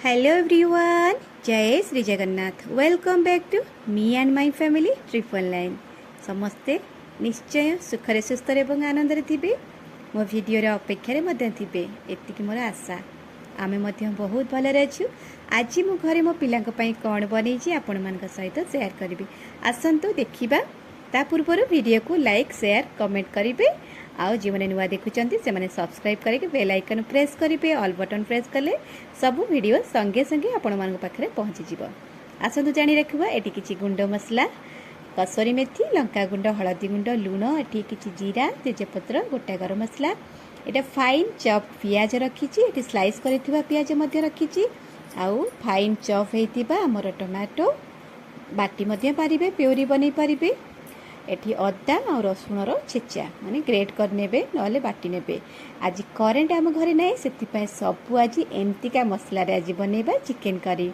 Hello everyone, जय Shri Jagannath. Welcome back to me and my family triple line. समस्ते निश्चय सुखरे सुस्थरे एवं आनंदरे थिबे। मो वीडियो अपेक्षारे मध्य थिबे एतिकी मोर आशा। आमे मध्य बहुत भलरे अछु। आज मो घरे मो पिलांक पई कोन बनेछि आपण मानक सहित शेयर करबी। आसंतु देखिबा। ता पूर्व वीडियो को लाइक शेयर कमेंट करिवे। आउ जो मैंने नुआ देखुं से सब्सक्राइब करके बेल आइकन प्रेस करेंगे। ऑल बटन प्रेस कले सबू वीडियो संगे संगे आपण मान पाखे पहुँची जीव। आसतु जाणी रखा ये किसी गुंड मसला कसरी मेथी लंका गुंड हलदी गुंड लुण एटी किसी जीरा तेजपत्र गोटा गरम मसला ये फाइन चॉप पियाज रखी स्लाइस कर पियाज रखी आउ फाइन चॉप होता आमर टमाटो बाटी पारे प्योरी बन पारे एठी अदा और रसुणर छेचा माने ग्रेट कर नेबे नले बाटी नेबे। आज करेंट आम घरे ना से सबू आज एमतीका मसला आज बनैबा चिकेन करी।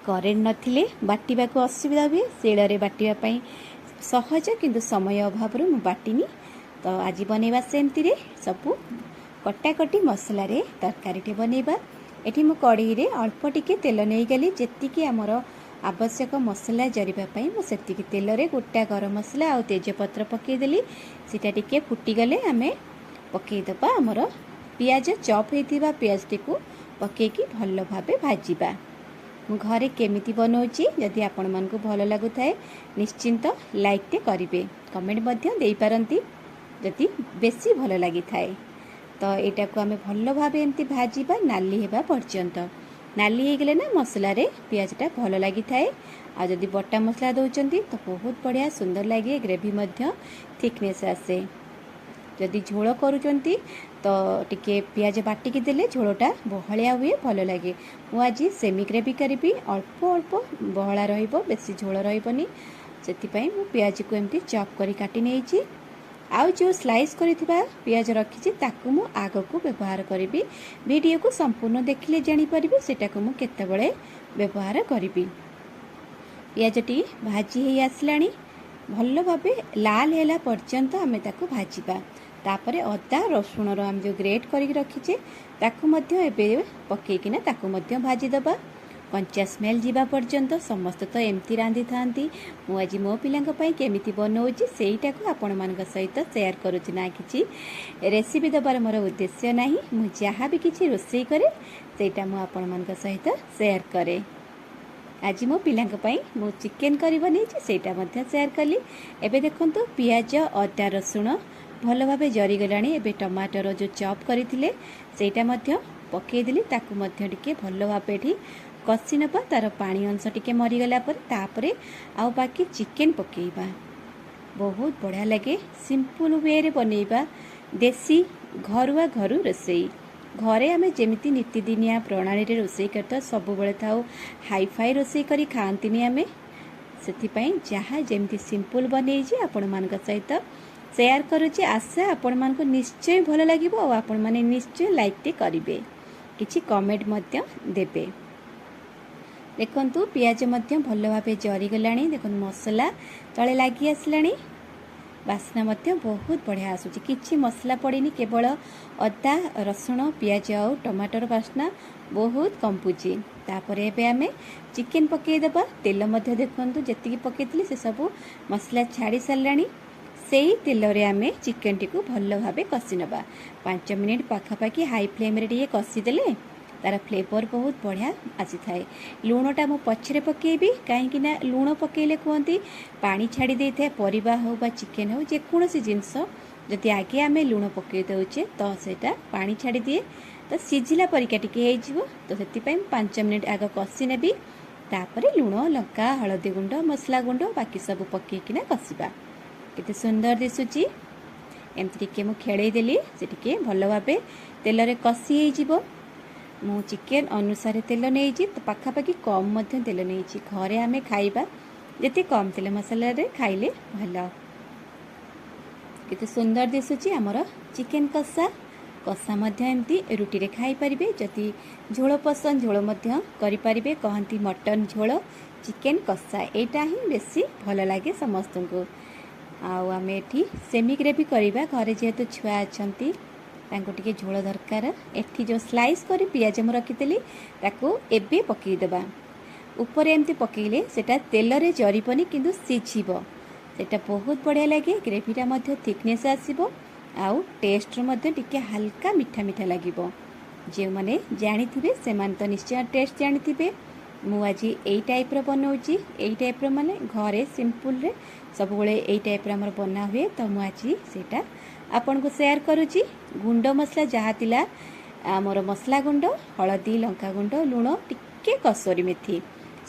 करेंट नथिले बाटिबा को असुविधा हुए शिଳରେ बाटिबा पई सहज किंतु समय अभाव मु बाटिनी। तो आज बनैबा सेमती रे सबू कटाकटी मसला रे तरकारी बनैबा। एठी मु कढ़ई रे अल्प टिके तेल नै गली जेतिकी हमर आवश्यक मसला जरिबापी मुझे तेल रे गोटा गरम मसला और तेजपत्र पकईदेली। सीटा टिके फुटीगले आम पकईदबा आमर पियाज चॉप होता पियाज टी पकईकी भल भाव भाजवा। मु घरे केमिति बनाऊँगी जदि आपण मानकु भल लगुथाए निश्चिंत लाइक टे करिवे कमेंट मध्य देई पारंती जदि बेसी भल लगी थाए। तो यहाँ को आम भल भाव एमती भाजवा नाली हेबा पर्यंत। नाली हो गले ना मसला रे पियाजटा भल लगी थाए। आ जदि बटा मसला दौरान तो बहुत बढ़िया सुंदर लगे ग्रेवी मध्य थिकनेस आसे। जदि झोल करूँच तो टिके पियाज बाटिकी देले झोलटा बहलिया हुए भल लगे। मु आज सेमी ग्रेवी करी अल्प अल्प बहला रहिबो बेसी झोल रहिबनी सेतिपई मु पियाज को एमती चॉप करी काटी नेछि। आउ जो स्लाइस करिथिबा पियाज रखिछि ताकू मु आग को व्यवहार करी। वीडियो को संपूर्ण देखिले जानि परिबे सेटा को मु केतेबेले व्यवहार करी। पियाजटी भाजी हे आसलानी भल भाबे लाल हेला पर्यंत आमे ताकू भाजिबा। तापरे अदा रसुण रो हम जो ग्रेट करी रखिछे ताकू मध्य एबे पकेकिना ताकू मध्य भाजी दबा। कंचा स्मेल जीवा पर्यंत समस्त तो एमती रांधि थांती। मु आज मो पिलांक पई केमिति बनौछि सेईटा को आपण मानक सहित शेयर करूछि ना किछि रेसिपी दबार मोर उद्देश्य नाही। मु जहाँ भी किछि रोषेई करे सेईटा मु आपण मानक सहित शेयर करे। आज मो पिलांक पई मु चिकेन करी बनैछि सेईटा मध्य शेयर कली। एबे देखंतु पियाज अदा रसुण भल भाबे जरी गलानी। एबे टमाटर जो चॉप करिथिले सेईटा मध्य पकेई देली ताकू मध्य टिके भल भाबे कषि नबा तार पानी अंश टिके मरीगला पर तापरे आउ बाकी चिकेन पकेइबा। बहुत बढ़िया लगे सिंपल वे रे बनैबा देसी घरुआ घरु रोषेई। घरे आमे जेमिति नीतिदिनिया प्रणाली रे रोषेई करता सब बेले थाउ हाई फाई रोषेई करी खांतिनी आमे सेतिपई जहाँ जेमिति सिंपल बनैछि आपण मानक सहित शेयर करूछि। आशा आपण मानक निश्चय भल लागिबो और आपण माने निश्चय लाइक टे करिवे किछि कमेंट मध्य देबे। देखंतु पियाज मध्य भल भाव जरीगलाणी। देखो मसला तले लगी आसलाणी बास्ना मध्य बहुत बढ़िया आसुची। किछि मसला पड़ेनी केवल अदा रसुण पियाज और टमाटर बास्ना बहुत कंपुची। तापर एबे आमे चिकेन पकई देबा। तेल मध्य देखंतु जेतिकी पकेइतली से सब मसला छाड़ी सारलाणी। सेई तेल रे आमे चिकेन टी को भल भाव कषि नबा। 5 मिनिट पाखापाखि हाई फ्लेम रे टिके कषि देले तार फ्लेवर बहुत बढ़िया आसी थाए। लुणटा मु पछरे पकेबी कहीं ना लुण पकेले कहती पानी छाड़ी दे थाए परिबा हो बा चिकेन हो जेकोसी जिनस जदि आगे आमे लुण पकई दउचे तो सेटा पानी छाड़ी दिए तो सिझिला परिका टिके हो जिवो। तो सेति 5 मिनिट आग कषि नेबी तापरे लुण लंका हलदी गुंड मसला गुंड बाकी सब पकेकिना कषिबा। केते सुंदर दिसुची एमति टिके मु खेळेई देली से टिके भल भाबे तेल रे कषि हे जिवो। मु चिकेन अनुसार तेल नहीं तो पाखापाखि कम मध्य तेल नहीं। घरे आमे खाइबा जेते कम तेल मसला रे खाइले भल। केते सुंदर दिसुची हमर चिकेन कषा। कषा मध्य एमती रुटी रे खाई परिबे। जदि झोल पसंद झोल मध्य करि परिबे। कहंती मटन झोल चिकेन कषा एटा ही बेसी भल लागे समस्त को। आउ आमे एठी सेमी ग्रेवी करिबा घरे जेहेतु छुआ अछंती तांको टिके झोल दरकार एठी जो स्लाइस करी पियाज मु रखितली ताको एबे पकई देबा ऊपर एमती पकईले सेटा तेल रे जरिबनी किंतु सिझिबो सेटा बहुत बढ़िया लगे ग्रेवीटा मध्य थिकनेस आसीबो आउ टेस्ट मध्य टिके हल्का मीठा मीठा लागिबो जे माने जानिथिबे सेमान तो निश्चय टेस्ट जानिथिबे मु आज एई टाइप रो बनाउची एई टाइप रो माने घरे सिंपल रे सब बेले एई टाइप रो हमर बना हुए तो मु आज सेटा आपन को शेयर करूची गुंड मसला जहा तिला हमर मसला गुंड हळदी लंका गुंड लूण टिके कसोरी मेथी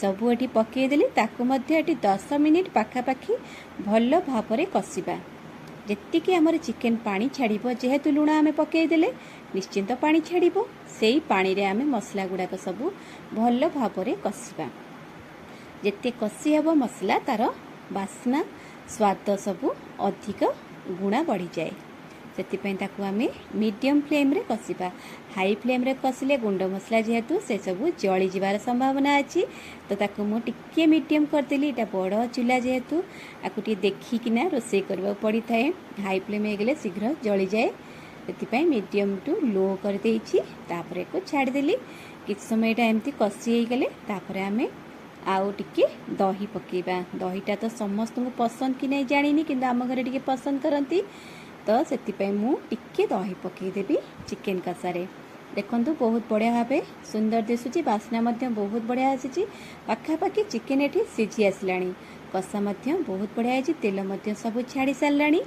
सब एठी पकई देली ताकू मध्य एठी 10 मिनिट पाखा पाखी भलो भाबरे कसिबा जेतिकी हमर चिकन पानी छाड़िबो जेहेतु लूण आमे पकई देले निश्चिंत पानी छाड़िबो सेई पानी रे आमे मसला गुडाक सब भलो भाबरे कसिबा जेते कसी हेबो मसला तार बास्ना स्वाद सब अधिक गुणा बढ़ी जाए से ताकू आमे मीडियम फ्लेम रे कसिबा हाई फ्लेम रे कसिले गुंड मसला जेहेतु से सब जली जिबार संभावना अछि तो ताकू मु टिके मीडियम करदेली एटा बड़ चूल्हा जेहेतु आकु टिके देखिकिना रोषे करबा पड़ी थाए हाई फ्लेम हे गेले शीघ्र जली जाए से मीडियम टू लो कर देछि तापरे को छाड़ देली किछ समय एटा एम्ति कसी हे गेले तापरे आमे आउ टिके दही पकेबा दहीटा तो समस्त को पसंद कि नहीं जानिनी किंतु आम घरे टिके पसंद करती तो से मु टिके दही पकई देबी चिकन कषारे देखंतु बहुत बढ़िया भावे सुंदर दिसुची बास्ना मध्य बहुत बढ़िया आसी पाखापाखि चिकन एठी सिझी आसलानी कषा मध्य बहुत बढ़िया है तेल मध्य सब छाड़ी सारलानी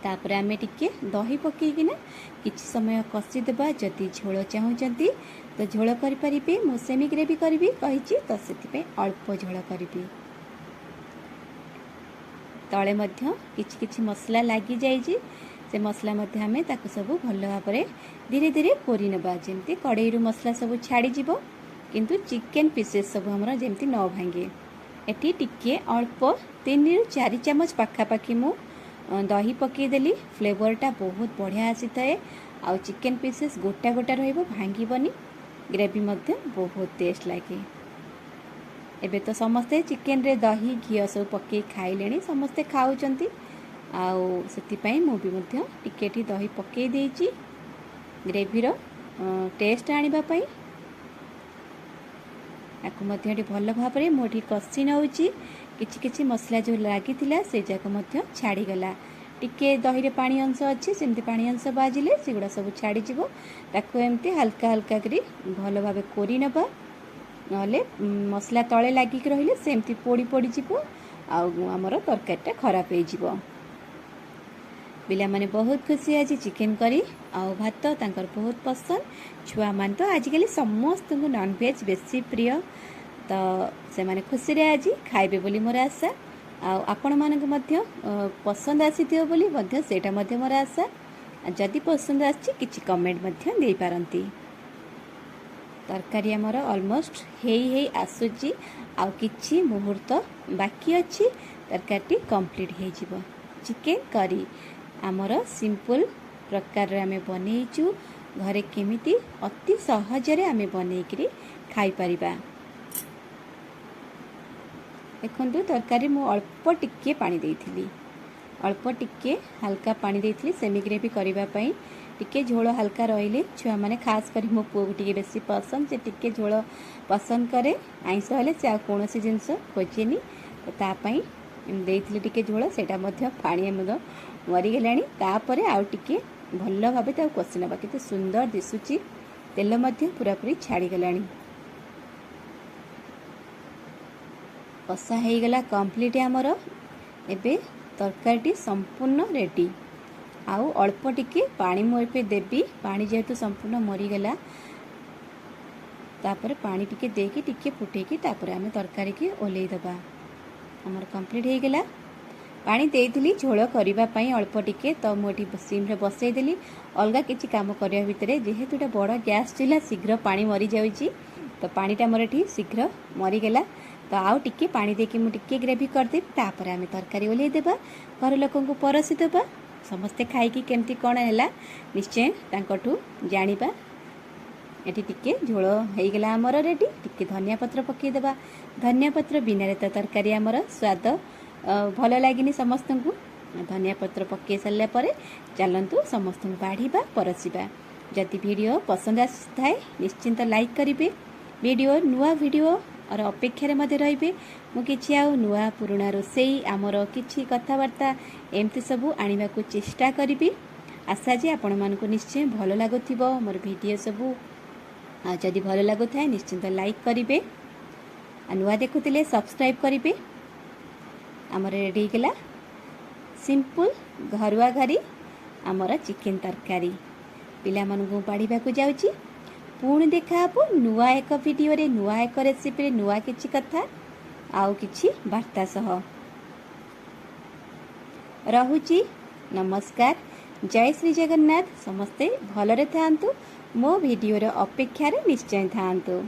तापर आमे टिके दही पकईकिना किछि समय कसी देबा जदि झोल चाहूचंती तो झोल करि परिबे मु सेमी ग्रेवी करबी कहिछि तो सेति अल्प झोल करबी तले मध्य किछि किछि मसला लागी जाइछि से मसला मध्य हमें ताको सब भलो भाबरे धीरे धीरे कोरी नबा जेमती कड़ाई रु मसला सब छाड़ी जिवो किंतु चिकन पीसेस सब हमरा जेमती न भांगे एटी टिके अल्प 3 रु 4 चम्मच पाखापाखि मु दही पकई देली फ्लेवरटा बहुत बढ़िया आसी थाए आ चिकन पीसेस गोटा गोटा रहइबो भांगीबनी ग्रेवी मध्य बहुत टेस्ट लागे एबे तो समस्ते चिकन रे दही घी सब पकई खाइलेनी समस्ते खाउचंती आउ सेति मु भी मध्य टिकेटी दही पकई देइची ग्रेवी रो टेस्ट आनिबा पई आकु मध्य भल भाव में मोटी कषि नौची किछि किछि मसला जो लागिथिला से जाक मध्य छाड़ी गला टिके दही रे पानी अंश अच्छी सेमती पानी अंश बाजिले सेगुड़ा सब छाड़ी जिवो ताकू एमती हल्का हल्का करी भल भाव कोरी नबा नले मसला तले लागिक रहिले सेमती पोड़ी पोड़ी जिवो आउ हमर तरकारीटा खराब हो जिवो पिला माने बहुत खुशी आज चिकन करी आउ भात तांकर बहुत पसंद छुआ मान तो आजिकल समस्त को नॉन वेज बेसी प्रिय तो से माने खुशी रे आज खाइबे बोली मोर आशा आउ आपण मानक मध्य पसंद आसीथियो बोली मध्य सेटा मध्य मोर आशा जदि पसंद आछि किछि कमेंट मध्य देई पारंती तरकारी हमर ऑलमोस्ट हेई आसुची आउ किछि मुहूर्त बाकी अछि तरकारी कंप्लीट हे जिवो चिकन करी आमर सिंपल प्रकार आमे बनईचु घरे केमिति अति सहजरे आमे बनईकरी खाई परिबा देखंतु तरकारी मु अल्प टिके पानी देइथिली अल्प टिके हल्का पानी देइथिली सेमी ग्रेवी करिबा पई टिके झोल हल्का रहिले छुआ माने खास करी मो पुओ टिके बेसी पसंद से टिके झोल पसंद करे आइंस हेले से आ कोनोसी जिंस खोजेनी तो ता पई देइथिली टिके झोल सेटा मध्य पानी मद मरी गलानी तापरे आउ टिके भल भाबे ता कषि नबा केते सुंदर दिसुची तेल मध्य पूरा पूरी छाड़ी गलानी कषा हो गला कंप्लीट हमर एबे तरकारी संपूर्ण रेडी आउ अल्प टिके पानी मोइपे देबी पानी जेहेतु संपूर्ण मरी गला तापर पानी टिके देकी टिके फुटेकी तापर आमे तरकारी के ओलेई दबा हमर कंप्लीट हो गला पानी देइथिली झोल करिबा पई अल्प टिके तो मोटी सिम रे बसई देली अलगा किछि काम करिया भितरे जेहेतु एटा बड़ गैस चूल्हा शीघ्र पानी मरी जाउची तो पानीटा मोर एठी शीघ्र मरी गला तो आउ टिके पानी देकी मु टिके ग्रेवी कर दे तापर आमे तरकारी ओलेई देबा घर लोकन को परसी देबा समस्ते खाइकी केमती कोन हैला निश्चय तांकठू जानिबा एटी टिके झोल हो गला हमर रेडी टिके धनिया पत्र पकई देबा धनिया पत्र बिना रे तरकारी हमर स्वाद भल लागिनी समस्त को धनिया पत्र पकई सारा पर चलतु समस्त बाढ़ा परसिबा। जदि वीडियो पसंद आए निश्चिंत लाइक करेंगे। वीडियो नुआ वीडियो और अपेक्षार रे मुझे आउ नुआ पुराणा रोसई आमर कि कथबार्ता एमती सबू आने को चेष्टा करी। आशा जे आपण मानक निश्चय भल लगुव मोर वीडियो सबू। जदि भल लगुए निश्चिंत लाइक करेंगे। नुआ देखुले सब्सक्राइब करेंगे। आमर रेडी गला सिंपल घरुआ घरी आमर चिकेन तरकारी पिला मानू बाढ़ा को जाऊँगी। पुणी देखा नुआ एक वीडियो रे नुआ एक रेसिपी नुआ किछि कथा आउ किछि वार्ता सह रहुची। नमस्कार, जय श्री जगन्नाथ। समस्ते भलरे थांतु। मो वीडियो रो अपेक्षा रे निश्चय थांतु।